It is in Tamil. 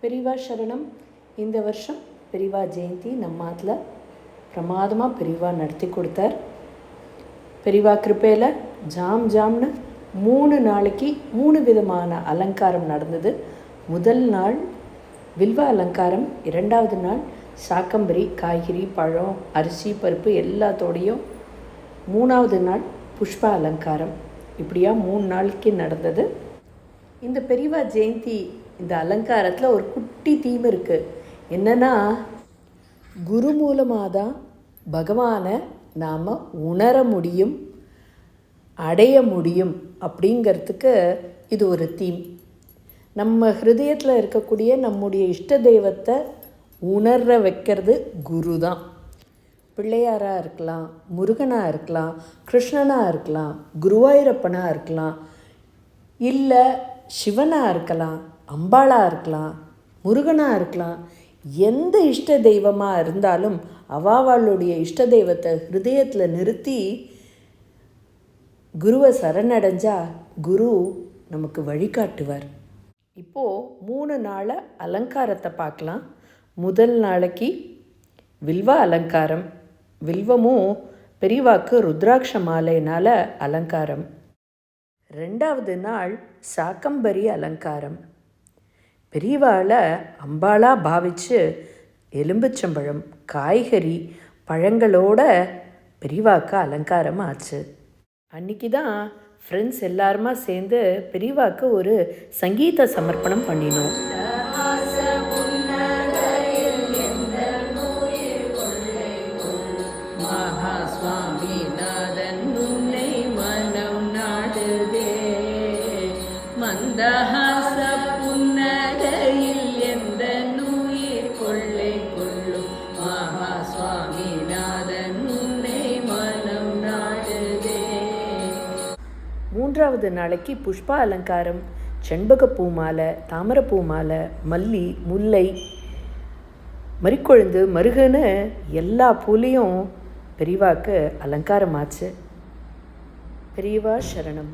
பெரியவா சரணம். இந்த வருஷம் பெரியவா ஜெயந்தி நம்ம ஆத்தில் பிரமாதமாக பெரியவா நடத்தி கொடுத்தார். பெரியவா கிருப்பையில் ஜாம்னு 3 நாளைக்கு 3 விதமான அலங்காரம் நடந்தது. முதல் நாள் வில்வ அலங்காரம், 2வது நாள் சாக்கம்பரி, காய்கறி, பழம், அரிசி, பருப்பு எல்லாத்தோடையும், 3வது நாள் புஷ்ப அலங்காரம். இப்படியா 3 நாளைக்கு நடந்தது. இந்த பெரியவா ஜெயந்தி இந்த அலங்காரத்தில் ஒரு குட்டி தீம் இருக்குது. என்னென்னா, குரு மூலமாக தான் பகவானை நாம் உணர முடியும், அடைய முடியும் அப்படிங்கிறதுக்கு இது ஒரு தீம். நம்ம ஹிருதயத்தில் இருக்கக்கூடிய நம்முடைய இஷ்ட தெய்வத்தை உணர வைக்கிறது குரு தான். பிள்ளையாராக இருக்கலாம், முருகனாக இருக்கலாம், கிருஷ்ணனாக இருக்கலாம், குருவாயூரப்பனாக இருக்கலாம், இல்லை சிவனாக இருக்கலாம், அம்பாளாக இருக்கலாம், முருகனாக இருக்கலாம். எந்த இஷ்ட தெய்வமாக இருந்தாலும் அவளுடைய இஷ்ட தெய்வத்தை ஹிருதயத்தில் நிறுத்தி குருவை சரணடைஞ்சா குரு நமக்கு வழிகாட்டுவார். இப்போது 3 நாள் அலங்காரத்தை பார்க்கலாம். முதல் நாளைக்கு வில்வ அலங்காரம். வில்வமும் பெரியவாக்கு ருத்ராட்ச மாலையினால் அலங்காரம். 2வது நாள் சாக்கம்பரி அலங்காரம். பெரியவாளை அம்பாளாக பாவித்து எலும்புச்சம்பழம், காய்கறி, பழங்களோட பெரியவாக்கு அலங்காரம் ஆச்சு. அன்றைக்கி தான் ஃப்ரெண்ட்ஸ் எல்லாருமா சேர்ந்து பெரியவாக்கு ஒரு சங்கீத சமர்ப்பணம் பண்ணினோம். மந்தஹாச புன்னகையில் எந்த நுயிர் கொள்ளை கொள்ளும் மகா சுவாமிநாதன் உன்னை மனம் நாடுதே. 3வது நாளைக்கு புஷ்ப அலங்காரம். செண்பகப்பூ மாலை, தாமரைப்பூ மாலை, மல்லி, முல்லை, மறிக்கொழுந்து, மருகன்னு எல்லா பூலையும் பெரியவாக்கு அலங்காரமாச்சு. பெரியவா சரணம்.